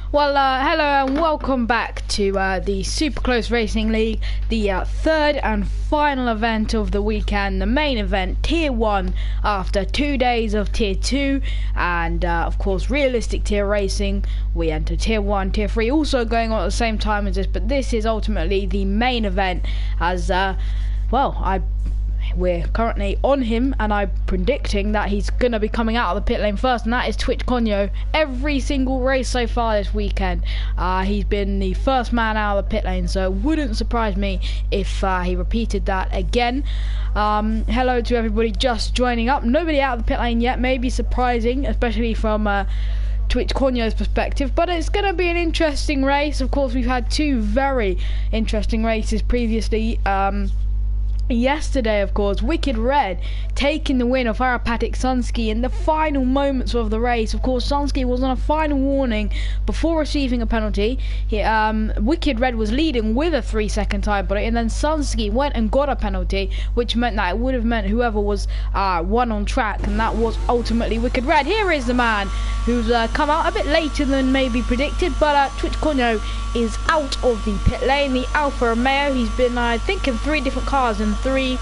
Well, hello and welcome back to the Super Close Racing League, the third and final event of the weekend, the main event, Tier 1, after 2 days of Tier 2, and of course Realistic Tier Racing. We enter Tier 1, Tier 3 also going on at the same time as this, but this is ultimately the main event as, we're currently on him, and I'm predicting that he's going to be coming out of the pit lane first, and that is Twitch Conyo. Every single race so far this weekend, he's been the first man out of the pit lane, so it wouldn't surprise me if he repeated that again. Hello to everybody just joining up. Nobody out of the pit lane yet, maybe surprising, especially from Twitch Conyo's perspective, but it's going to be an interesting race. Of course, we've had two very interesting races previously. Yesterday, of course, Wicked Red taking the win of Arapatic Sunski in the final moments of the race. Of course, Sunski was on a final warning before receiving a penalty. Wicked Red was leading with a 3-second time penalty, and then Sunski went and got a penalty, which meant that it would have meant whoever was one on track, and that was ultimately Wicked Red. Here is the man who's come out a bit later than maybe predicted, but Twitch Conyo is out of the pit lane, the Alfa Romeo. He's been, I think, in 3 different cars in 3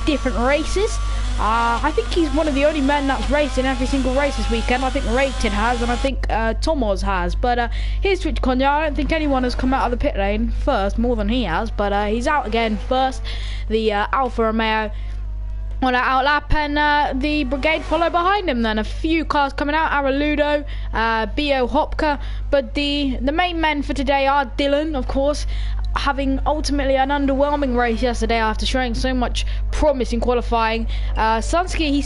different races. I think he's one of the only men that's raced in every single race this weekend. I think Rated has, and I think Tomoz has. But here's Twitch Conyo. I don't think anyone has come out of the pit lane first more than he has, but he's out again first. The Alfa Romeo on an outlap, and the brigade follow behind him. Then a few cars coming out, Araludo, Bio Hopka, but the main men for today are Dylan, of course, having ultimately an underwhelming race yesterday after showing so much promise in qualifying. Sunski,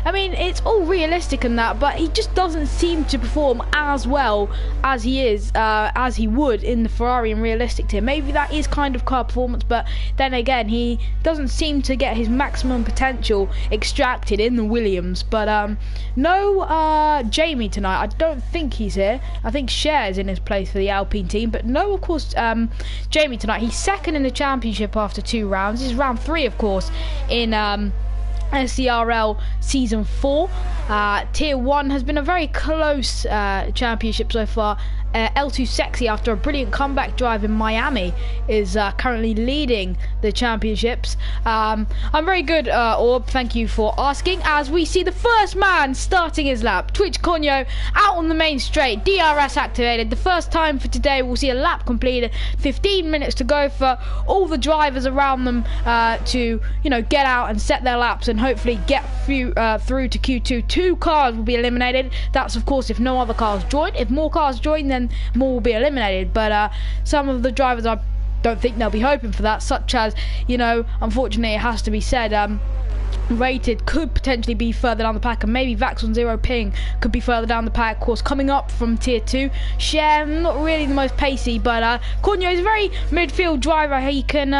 I mean, it's all realistic in that, but he just doesn't seem to perform as well as he would in the Ferrari and Realistic Tier. Maybe that is kind of car performance, but then again, he doesn't seem to get his maximum potential extracted in the Williams. But no Jamie tonight. I don't think he's here. I think Cher's in his place for the Alpine team, but no, of course, Jamie tonight. He's second in the championship after 2 rounds. This is round 3, of course, in SCRL Season 4. Tier 1 has been a very close championship so far. L2 Sexy, after a brilliant comeback drive in Miami, is currently leading the championships. I'm very good, Orb, thank you for asking, as we see the first man starting his lap. Twitch Conyo out on the main straight, DRS activated. The first time for today, we'll see a lap completed. 15 minutes to go for all the drivers around them to, get out and set their laps and hopefully get through to Q2. 2 cars will be eliminated. That's, of course, if no other cars join. If more cars join, then more will be eliminated, but some of the drivers, I don't think they'll be hoping for that, such as, unfortunately it has to be said, Rated could potentially be further down the pack, and maybe Vax on 0 Ping could be further down the pack. Of course, coming up from Tier 2, Cher, not really the most pacey, but Conyo is a very midfield driver. He can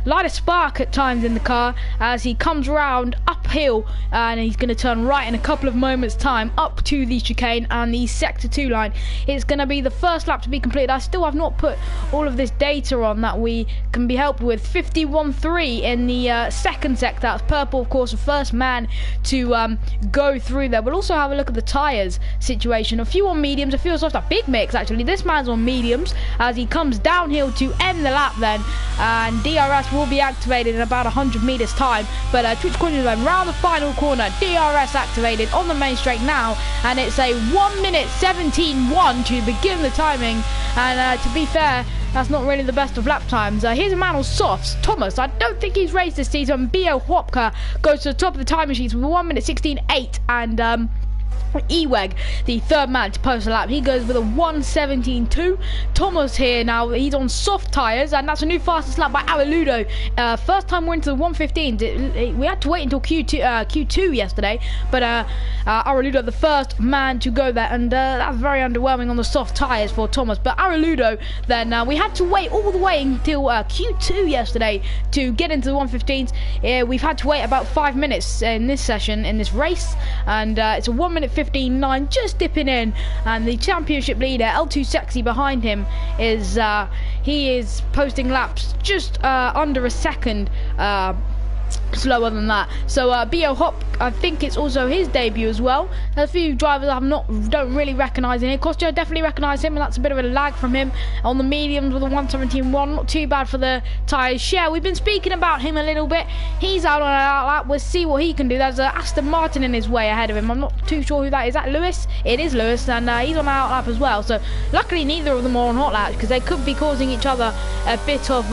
light a spark at times in the car as he comes around uphill, and he's going to turn right in a couple of moments time up to the chicane and the Sector 2 line. It's going to be the first lap to be completed. I still have not put all of this data on that we can be helped with. 51.3 in the second sector. That's purple, of course, the first man to go through there. We'll also have a look at the tyres situation. A few on mediums, a few on soft. A big mix, actually. This man's on mediums as he comes downhill to end the lap then, and DRS will be activated in about 100 meters time. But Twitch Conyo then round the final corner, DRS activated on the main straight now, and it's a 1 minute 17.1 to begin the timing. And to be fair, that's not really the best of lap times. Here's a man on softs, Thomas. I don't think he's raced this season. Bio Hopka goes to the top of the time machines with 1 minute 16.8, and Eweg, the third man to post a lap, he goes with a 1:17.2. Thomas here now, he's on soft tyres, and that's a new fastest lap by Araludo. First time we're into the 1:15. We had to wait until Q2 yesterday, but Araludo the first man to go there, and that's very underwhelming on the soft tyres for Thomas. But Araludo then, we had to wait all the way until Q2 yesterday to get into the 1:15s. We've had to wait about 5 minutes in this session, in this race, and it's a 1 minute 15.9, just dipping in, and the championship leader L2 Sexy behind him is he is posting laps just under a second slower than that. So B.O. Hop, I think it's also his debut as well. There's a few drivers I don't really recognise in here. Kostya definitely recognise him, and that's a bit of a lag from him on the mediums with a 117.1. Not too bad for the tyres. Yeah, we've been speaking about him a little bit. He's out on an outlap. We'll see what he can do. There's Aston Martin in his way ahead of him. I'm not too sure who that is. Is that Lewis? It is Lewis, and he's on an outlap as well. So luckily neither of them are on hot laps, because they could be causing each other a bit of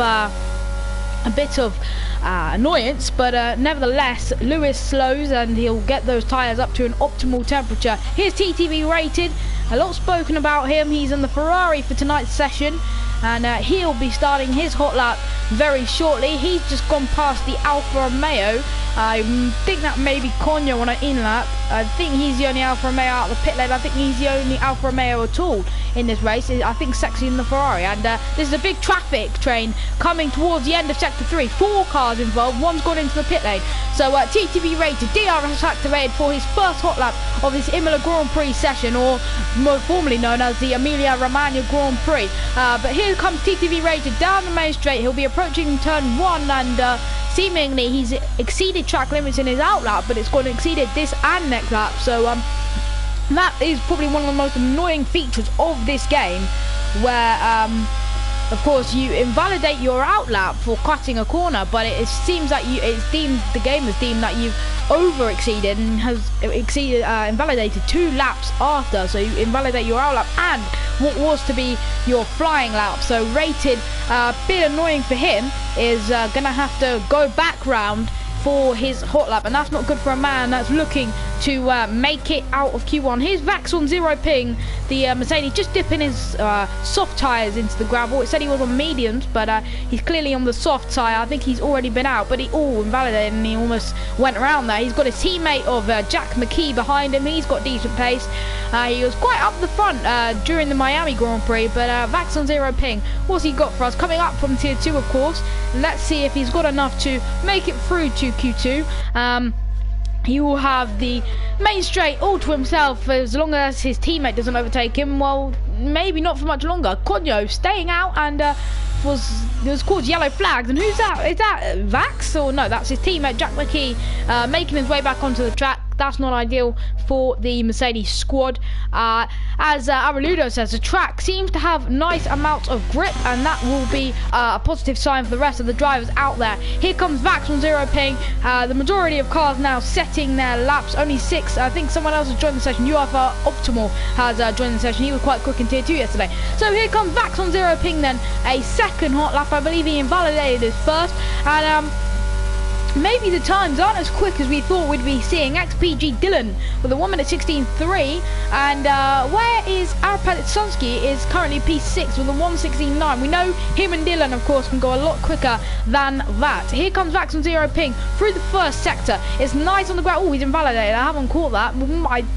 annoyance, but nevertheless Lewis slows and he'll get those tyres up to an optimal temperature. Here's TTV Rated, a lot spoken about him. He's in the Ferrari for tonight's session, and he'll be starting his hot lap very shortly. He's just gone past the Alfa Romeo. I think that may be Cogno on an in-lap. I think he's the only Alfa Romeo out of the pit lane. I think he's the only Alfa Romeo at all in this race. I think Sexy in the Ferrari. And this is a big traffic train coming towards the end of Sector 3. 4 cars involved. One's gone into the pit lane. So TTV Rated, DRS activated for his first hot lap of this Imola Grand Prix session, or more formally known as the Emilia Romagna Grand Prix. But here comes TTV Rated down the main straight. He'll be approaching turn 1, and seemingly he's exceeded track limits in his outlap, but it's going to exceed this and next lap. So that is probably one of the most annoying features of this game, where of course you invalidate your outlap for cutting a corner, but it seems that the game has deemed that you've over exceeded and has invalidated 2 laps after. So you invalidate your outlap and what was to be your flying lap. So Rated, a bit annoying for him, is gonna have to go back round for his hot lap, and that's not good for a man that's looking to make it out of Q1. Here's Vax on 0 ping, the Mercedes just dipping his soft tyres into the gravel. It said he was on mediums, but he's clearly on the soft tyre. I think he's already been out, but he invalidated and he almost went around there. He's got his teammate of Jack McKee behind him. He's got decent pace. He was quite up the front during the Miami Grand Prix, but Vax on 0 ping, what's he got for us? Coming up from tier 2, of course. Let's see if he's got enough to make it through to Q2. He will have the main straight all to himself as long as his teammate doesn't overtake him. Well, maybe not for much longer. Cogno staying out and was caused yellow flags. And who's that? Is that Vax? Or no, that's his teammate Jack McKee making his way back onto the track. That's not ideal for the Mercedes squad. As Araludo says, the track seems to have nice amounts of grip, and that will be a positive sign for the rest of the drivers out there. Here comes Vax on 0 ping. The majority of cars now setting their laps. Only 6. I think someone else has joined the session. UFR Optimal has joined the session. He was quite quick in tier 2 yesterday. So here comes Vax on 0 ping then. A second hot lap. I believe he invalidated his first. And maybe the times aren't as quick as we thought we'd be seeing. XPG Dylan with a 1:16.3, and where is Arpad Itsonsky is currently P6 with a 1:16.9. We know him and Dylan, of course, can go a lot quicker than that. Here comes Vax on 0 ping through the first sector. It's nice on the ground. Oh, he's invalidated. I haven't caught that.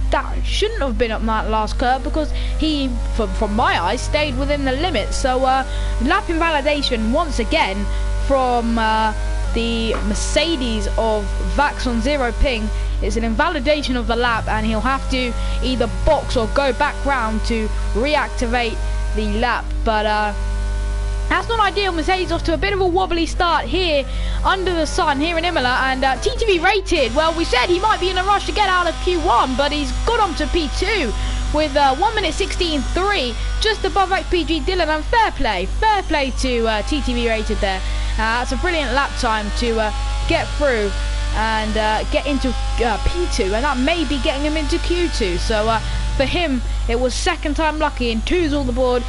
That shouldn't have been up that last curve, because he, from my eyes, stayed within the limits. So lap invalidation once again from the Mercedes of Vax on 0 ping. It's an invalidation of the lap, and he'll have to either box or go back round to reactivate the lap. But that's not ideal. Mercedes off to a bit of a wobbly start here under the sun here in Imola. And TTV Rated, well, we said he might be in a rush to get out of Q1, but he's got on to P2 with 1:16.3, just above XPG Dylan. And fair play to TTV Rated there. That's a brilliant lap time to get through and get into P2, and that may be getting him into Q2. So for him, it was second time lucky, and 2's all the board,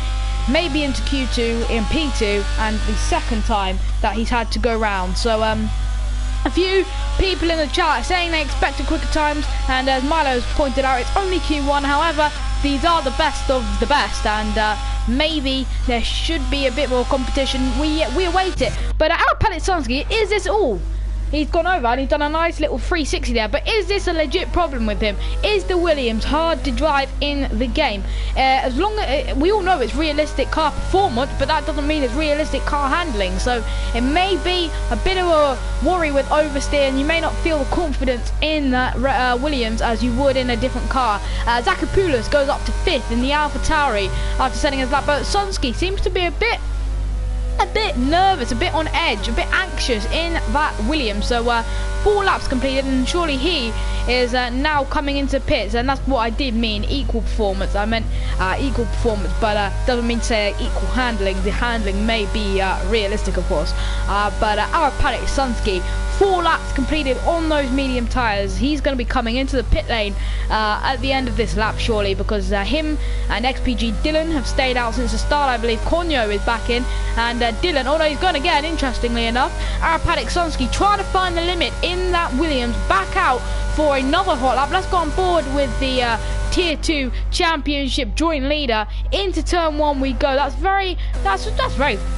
maybe into Q2 in P2, and the second time that he's had to go round. So a few people in the chat saying they expected quicker times, and as Milo's pointed out, it's only Q1. However, these are the best of the best, and maybe there should be a bit more competition. We await it. But Arpad Itsonsky, is this all? He's gone over and he's done a nice little 360 there, but is this a legit problem with him? Is the Williams hard to drive in the game? As long as we all know it's realistic car performance, but that doesn't mean it's realistic car handling. So it may be a bit of a worry with oversteer, and you may not feel the confidence in that Williams as you would in a different car. Zakopoulos goes up to 5th in the AlphaTauri after setting his lap, but Sonsky seems to be a bit a bit nervous, a bit on edge, a bit anxious in that Williams. So 4 laps completed, and surely he is now coming into pits, and that's what I did mean, equal performance. I meant equal performance, but doesn't mean to say equal handling. The handling may be realistic, of course, but our Paddock Sunsky, 4 laps completed on those medium tyres. He's going to be coming into the pit lane at the end of this lap, surely, because him and XPG Dylan have stayed out since the start. I believe Konyo is back in, and Dylan, although he's gone again, interestingly enough, our Paddock Sunsky trying to find the limit in that Williams, back out for another hot lap. Let's go on board with the Tier 2 Championship joint leader. Into turn 1 we go. That's very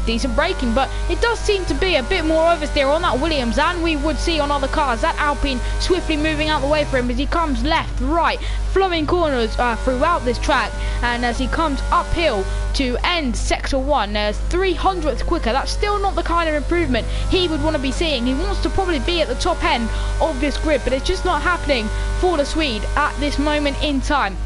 decent braking, but it does seem to be a bit more oversteer on that Williams than we would see on other cars. That Alpine swiftly moving out the way for him as he comes left, right, flowing corners throughout this track, and as he comes uphill to end sector 1, there's 300th quicker. That's still not the kind of improvement he would want to be seeing. He wants to probably be at the top end of this grid, but it's just not happening for the Swede at this moment in time.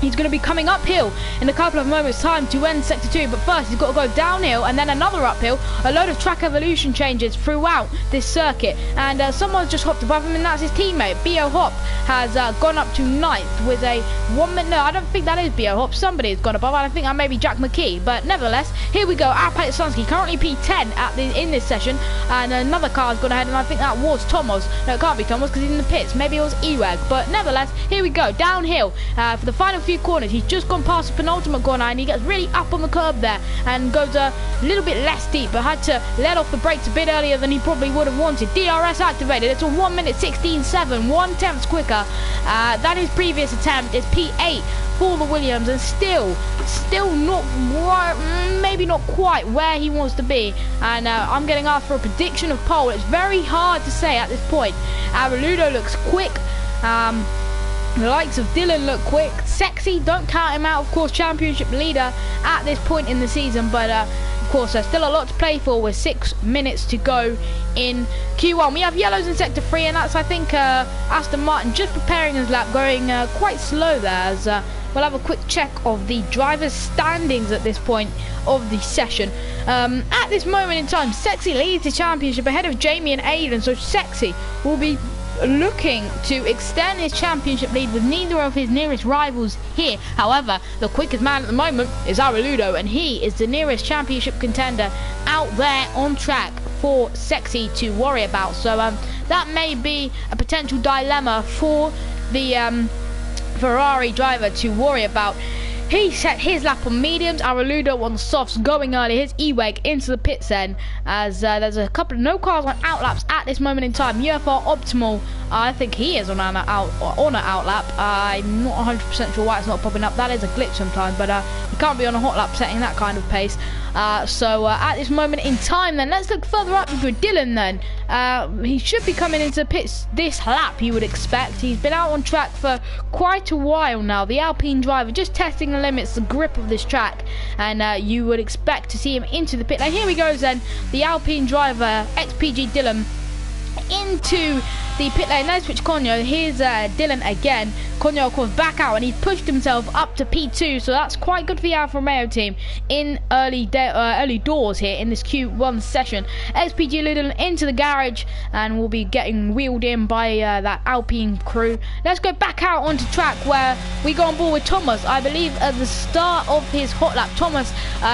He's going to be coming uphill in a couple of moments' time to end sector 2, but first he's got to go downhill and then another uphill. A load of track evolution changes throughout this circuit, and someone's just hopped above him, and that's his teammate. Bo Hop has gone up to 9th with a 1 minute. No, I don't think that is Bo Hop. Somebody has gone above. I don't think that may be Jack McKee, but nevertheless, here we go. Our Paddock Sunsky currently P10 in this session, and another car has gone ahead, and I think that was Thomas. No, it can't be Thomas because he's in the pits. Maybe it was Ewag, but nevertheless, here we go. Downhill for the final few corners. He's just gone past the penultimate corner, and he gets really up on the curb there and goes a little bit less deep, but had to let off the brakes a bit earlier than he probably would have wanted. DRS activated. It's a 1 minute 16.7, 1/10 quicker than his previous attempt. It's P8 for the Williams, and still not maybe not quite where he wants to be, and I'm getting asked for a prediction of pole. It's very hard to say at this point. Ludo looks quick. The likes of Dylan look quick. Sexy, don't count him out, of course, championship leader at this point in the season, but of course there's still a lot to play for with 6 minutes to go in Q1. We have yellows in sector 3, and that's, I think, Aston Martin just preparing his lap, going quite slow there, as we'll have a quick check of the drivers' standings at this point of the session. At this moment in time, Sexy leads the championship ahead of Jamie and Aiden, so Sexy will be looking to extend his championship lead with neither of his nearest rivals here. However, the quickest man at the moment is Ludo, and he is the nearest championship contender out there on track for Sexy to worry about. So that may be a potential dilemma for the Ferrari driver to worry about. He set his lap on mediums, Ludo on softs, going early. His E-Weg into the pits then, as there's a couple of no cars on outlaps at this moment in time. UFR Optimal, I think he is on an outlap. I'm not 100% sure why it's not popping up. That is a glitch sometimes, but you can't be on a hot lap setting that kind of pace. So at this moment in time then, let's look further up with Dylan then. He should be coming into pits this lap, you would expect. He's been out on track for quite a while now. The Alpine driver just testing the limits, the grip of this track, and you would expect to see him into the pit lane. Here he goes then, the Alpine driver, XPG Dylan, into the pit lane. Let's switch Konyo. Here's Dylan again. Konyo, of course, back out, and he's pushed himself up to P2, so that's quite good for the Alfa Romeo team in early doors here in this Q1 session. XPG Dylan into the garage, and will be getting wheeled in by that Alpine crew. Let's go back out onto track where we go on board with Thomas. I believe at the start of his hot lap, Thomas,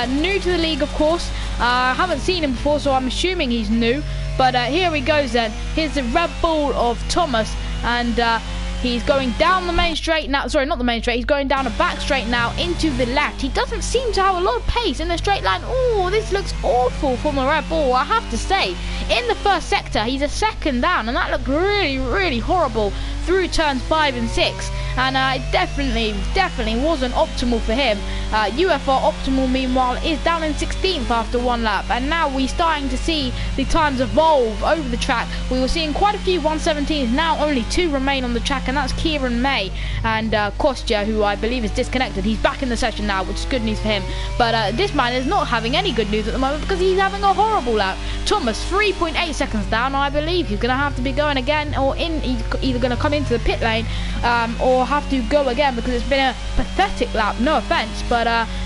new to the league, of course. Haven't seen him before, so I'm assuming he's new. But here he goes then. Here's the Red Bull of Thomas, and he's going down the main straight now. Sorry, not the main straight. He's going down a back straight now into the left. He doesn't seem to have a lot of pace in the straight line. Oh, this looks awful from the Red Bull, I have to say. In the first sector, he's a second down, and that looked really, really horrible through turns 5 and 6. And it definitely wasn't optimal for him. UFR Optimal, meanwhile, is down in 16th after 1 lap, and now we're starting to see the times evolve over the track. We were seeing quite a few 117s, now only 2 remain on the track, and that's Kieran May and Kostya, who I believe is disconnected. He's back in the session now, which is good news for him, but this man is not having any good news at the moment because he's having a horrible lap. Thomas 3.8 seconds down. I believe he's going to have to be going again, or he's either going to come into the pit lane or will have to go again because it's been a pathetic lap, no offence, but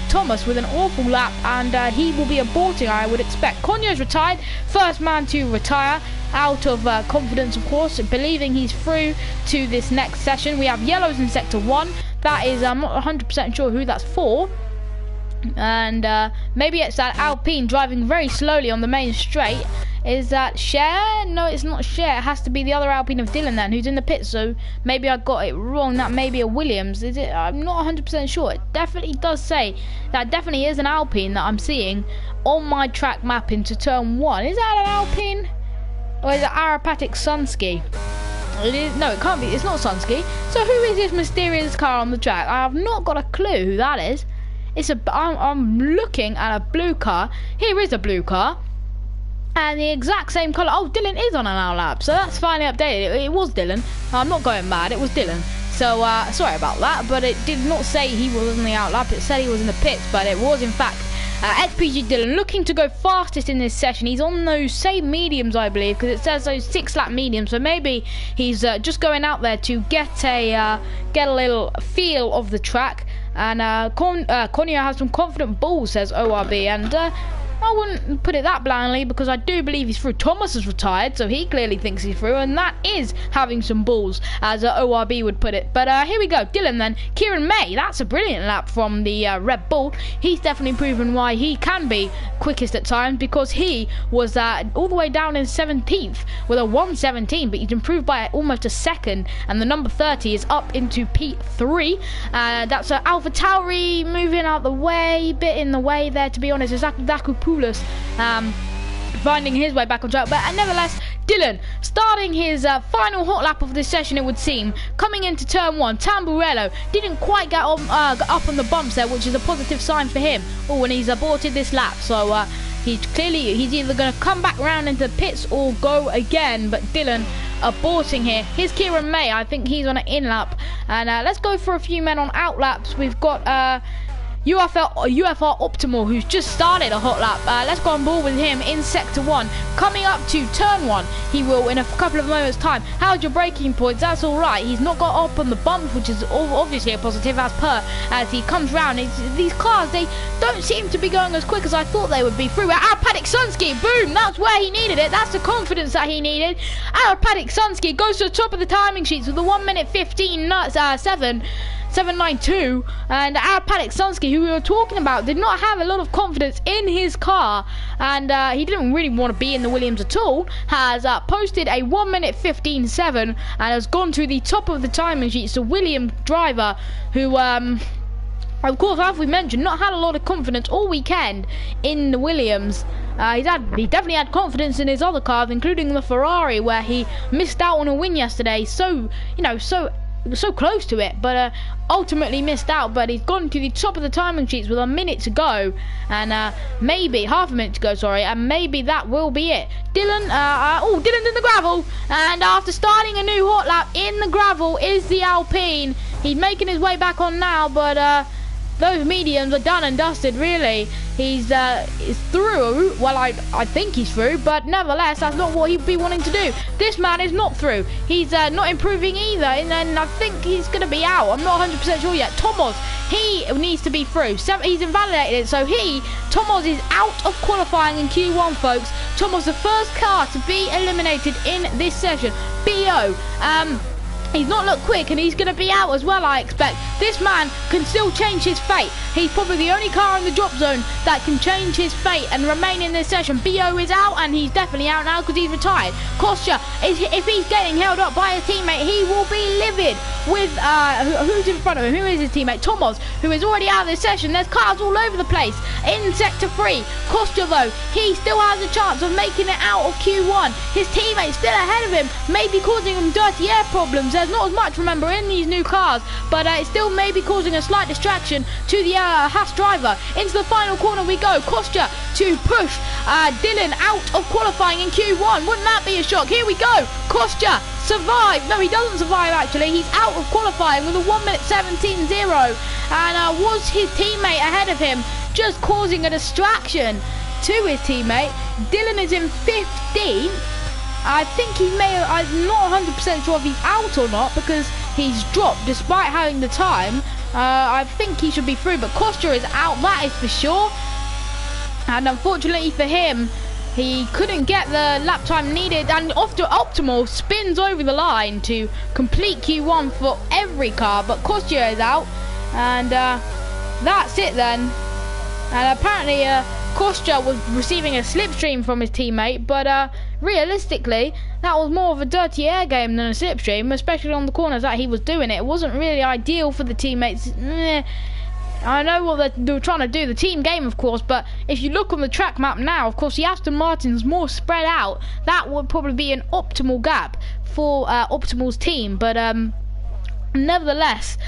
Thomas with an awful lap, and he will be aborting, I would expect. Konyo's retired, first man to retire, out of confidence, of course, believing he's through to this next session. We have yellows in sector 1. That is, I'm not 100% sure who that's for. And maybe it's that Alpine driving very slowly on the main straight. Is that Cher? No, it's not Cher. It has to be the other Alpine of Dylan then, who's in the pit. So maybe I got it wrong. That may be a Williams. Is it? I'm not 100% sure. It definitely does say that definitely is an Alpine that I'm seeing on my track map into turn 1. Is that an Alpine? Or is it Arapatic Sunski? It is, no, it can't be. It's not Sunski. So who is this mysterious car on the track? I have not got a clue who that is. I'm looking at a blue car. Here is a blue car. And the exact same colour. Oh, Dylan is on an outlap, so that's finally updated. It was Dylan. I'm not going mad. It was Dylan. So sorry about that, but it did not say he was on the outlap. It said he was in the pits, but it was in fact XPG Dylan looking to go fastest in this session. He's on those same mediums, I believe, because it says those 6-lap mediums. So maybe he's just going out there to get a little feel of the track. And Konyo has some confident balls, says ORB, and I wouldn't put it that blindly because I do believe he's through. Thomas is retired, so he clearly thinks he's through, and that is having some balls, as ORB would put it. But here we go, Dylan then. Kieran May, that's a brilliant lap from the Red Bull. He's definitely proven why he can be quickest at times, because he was all the way down in 17th with a 1:17, but he's improved by almost a second, and the number 30 is up into P3. That's Alpha Tauri moving out the way, bit in the way there, to be honest. It's Zakupoulos finding his way back on track, but nevertheless, Dylan starting his final hot lap of this session, it would seem, coming into turn 1. Tamburello didn't quite get up on the bumps there, which is a positive sign for him. Oh, and he's aborted this lap, so he's either going to come back round into the pits or go again. But Dylan aborting here. Here's Kieran May. I think he's on an in lap, and let's go for a few men on out laps. We've got UFR Optimal, who's just started a hot lap. Let's go on board with him in sector 1. Coming up to turn 1, he will in a couple of moments time. How's your braking points? That's alright. He's not got up on the bump, which is obviously a positive as he comes round. These cars, they don't seem to be going as quick as I thought they would be through. Arapatic Sunski, boom, that's where he needed it. That's the confidence that he needed. Arapatic Sunski goes to the top of the timing sheets with a 1:15.7. 792, and Arapatic Sunski, who we were talking about, did not have a lot of confidence in his car, and he didn't really want to be in the Williams at all, has posted a 1:15.7 and has gone to the top of the timing sheet. It's a Williams driver who of course, as we mentioned, not had a lot of confidence all weekend in the Williams. He definitely had confidence in his other cars, including the Ferrari, where he missed out on a win yesterday. So close to it, but ultimately missed out. But he's gone to the top of the timing sheets with a minute to go, and maybe half a minute to go, sorry, and maybe that will be it. Dylan, Dylan's in the gravel, and after starting a new hot lap in the gravel is the Alpine. He's making his way back on now, but those mediums are done and dusted, really. He's through. Well, I think he's through, but nevertheless, that's not what he'd be wanting to do. This man is not through. He's not improving either, and I think he's going to be out. I'm not 100% sure yet. Tomos, he needs to be through. He's invalidated it, so Tomos is out of qualifying in Q1, folks. Tomos, the first car to be eliminated in this session. BO. He's not looked quick, and he's going to be out as well, I expect. This man can still change his fate. He's probably the only car in the drop zone that can change his fate and remain in this session. BO is out, and he's definitely out now because he's retired. Kostya, if he's getting held up by his teammate, he will be livid with, who's in front of him? Who is his teammate? Tomos, who is already out of this session. There's cars all over the place in Sector 3. Kostya, though, he still has a chance of making it out of Q1. His teammate's still ahead of him, maybe causing him dirty air problems. There's not as much, remember, in these new cars, but it's still maybe causing a slight distraction to the Haas driver. Into the final corner we go. Kostya to push Dylan out of qualifying in Q1. Wouldn't that be a shock? Here we go. Kostya survived. No, he doesn't survive, actually. He's out of qualifying with a 1:17.0, and was his teammate ahead of him, just causing a distraction to his teammate. Dylan is in 15th. I think he may, I'm not 100% sure if he's out or not, because he's dropped despite having the time. I think he should be through, but Kostya is out, that is for sure. And unfortunately for him, he couldn't get the lap time needed, and Optimal spins over the line to complete Q1 for every car, but Kostya is out, and that's it then. And apparently Kostya was receiving a slipstream from his teammate, but realistically, that was more of a dirty air game than a slipstream, especially on the corners that he was doing it. It wasn't really ideal for the teammates. I know what they were trying to do, the team game of course, but if you look on the track map now, of course the Aston Martin's more spread out. That would probably be an optimal gap for Optimal's team, but nevertheless,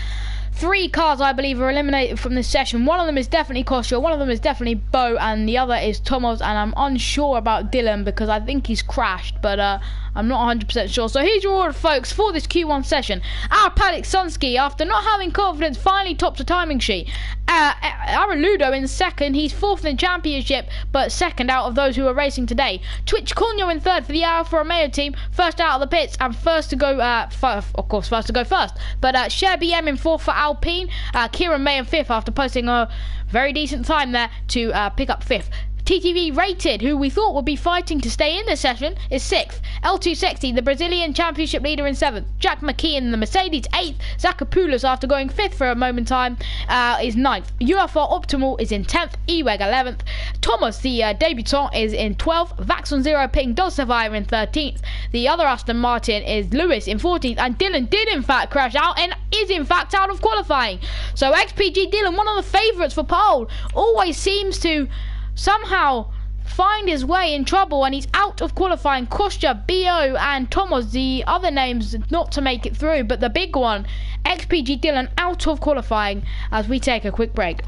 3 cars I believe are eliminated from this session. One of them is definitely Kostya, one of them is definitely Bo, and the other is Thomas, and I'm unsure about Dylan because I think he's crashed, but I'm not 100% sure. So here's your order, folks, for this Q1 session. Our Paddock Sunski, after not having confidence, finally tops the timing sheet. Araludo in second, he's 4th in the championship, but second out of those who are racing today. Twitch Cornio in third for the Alfa Romeo team, first out of the pits and first to go, first to go first. But Cher BM in 4th for Alpine, Kieran May in 5th after posting a very decent time there to pick up 5th. TTV Rated, who we thought would be fighting to stay in this session, is 6th. L2 Sexy, the Brazilian championship leader, in 7th. Jack McKee in the Mercedes, 8th. Zakopoulos, after going 5th for a moment in time, is 9th. UFR Optimal is in 10th. Eweg 11th. Thomas, the debutant, is in 12th. Vaxon Zero Ping does survive in 13th. The other Aston Martin is Lewis in 14th. And Dylan did in fact crash out and is in fact out of qualifying. So XPG Dylan, one of the favourites for pole, always seems to somehow find his way in trouble, and he's out of qualifying. Kostya, BO and Thomas, the other names not to make it through, but the big one, XPG Dylan, out of qualifying as we take a quick break.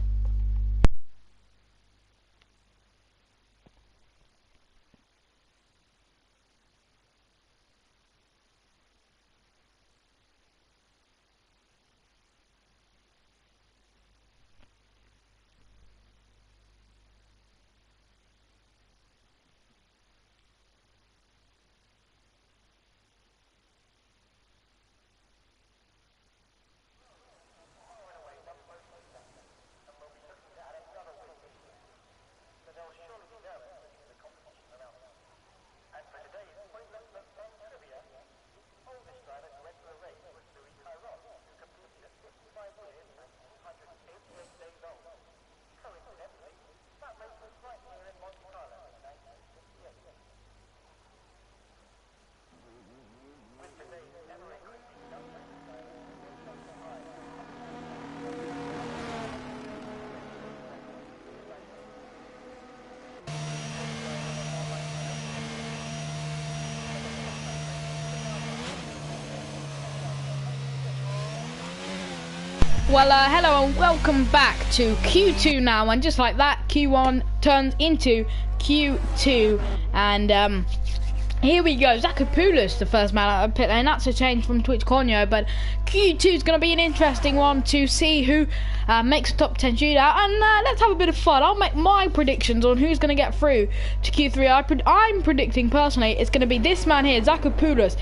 Well, hello and welcome back to Q2 now, and just like that, Q1 turns into Q2, and here we go. Zakopoulos, the first man out of pit lane. That's a change from Twitch Cornio, but Q2 is going to be an interesting one to see who makes a top 10 shootout, and let's have a bit of fun. I'll make my predictions on who's going to get through to Q3. I'm predicting personally it's going to be this man here, Zakopoulos.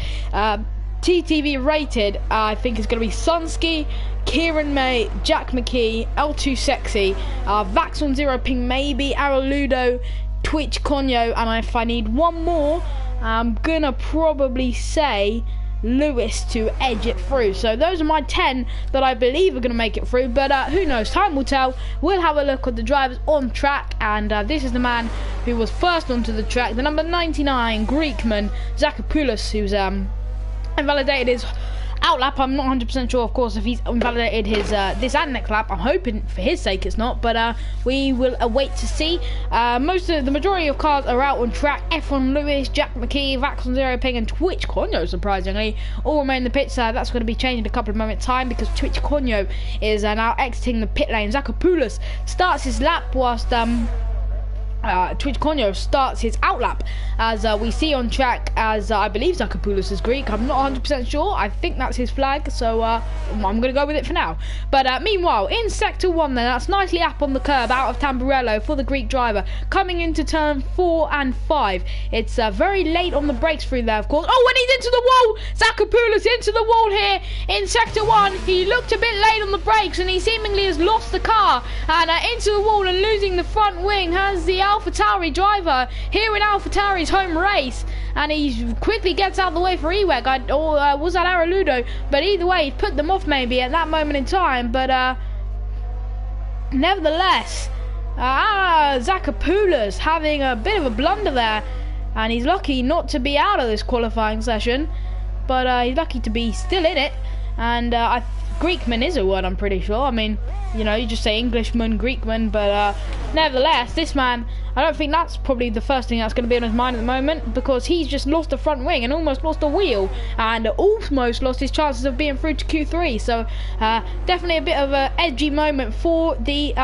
TTV Rated, I think is going to be Sunski, Kieran May, Jack McKee, L2 Sexy, Vaxon Zero Ping, maybe Araludo, Twitch Conyo, and if I need one more, I'm gonna probably say Lewis to edge it through. So those are my 10 that I believe are going to make it through, but who knows, time will tell. We'll have a look at the drivers on track, and this is the man who was first onto the track, the number 99 Greekman, Zakopoulos, who's invalidated his outlap. I'm not 100% sure, of course, if he's invalidated his this and next lap. I'm hoping for his sake it's not, but we will await to see. The majority of cars are out on track. F1 Lewis, Jack McKee, Vaxon Zero Ping, and Twitch Conyo, surprisingly, all remain in the pits. That's going to be changed in a couple of moments' time because Twitch Conyo is now exiting the pit lane. Zakopoulos starts his lap whilst Twitch Konyo starts his outlap, as we see on track, as I believe Zakopoulos is Greek. I'm not 100% sure. I think that's his flag, so I'm going to go with it for now. But meanwhile, in Sector 1 then, that's nicely up on the curb out of Tamburello for the Greek driver, coming into turn 4 and 5. It's very late on the brakes through there, of course. Oh, and he's into the wall! Zakopoulos into the wall here in Sector 1. He looked a bit late on the brakes, and he seemingly has lost the car, and into the wall and losing the front wing has the AlphaTauri driver here in AlphaTauri's home race, and he quickly gets out of the way for Eweg, or was that Araludo? But either way, he put them off maybe at that moment in time. But nevertheless, Zakopoulos having a bit of a blunder there, and he's lucky not to be out of this qualifying session, but he's lucky to be still in it. And Greekman is a word, I'm pretty sure. I mean, you know, you just say Englishman, Greekman, but nevertheless, this man, I don't think that's probably the first thing that's going to be on his mind at the moment, because he's just lost the front wing and almost lost a wheel, and almost lost his chances of being through to Q3. So definitely a bit of an edgy moment for the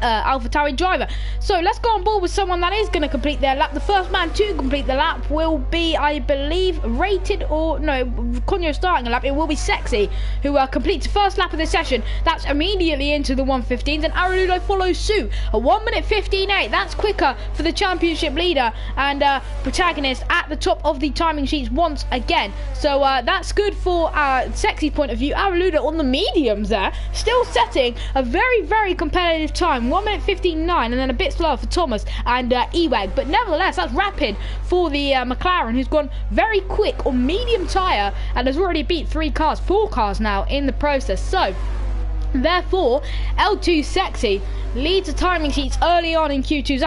AlphaTauri driver. So let's go on board with someone that is going to complete their lap. The first man to complete the lap will be, I believe, rated, or no, Konyo starting a lap. It will be Sexy, who completes the first lap of the session. That's immediately into the 1:15s, and Araludo follows suit. A 1:15.8. That's quicker for the championship leader and protagonist at the top of the timing sheets once again. So that's good for Sexy's point of view. Araludo on the mediums there, still setting a very, very competitive time. 1:15.9, and then a bit slower for Thomas and Eweg, but nevertheless that's rapid for the McLaren, who's gone very quick on medium tyre and has already beat 4 cars now in the process. So therefore L2 Sexy leads the timing sheets early on in Q2.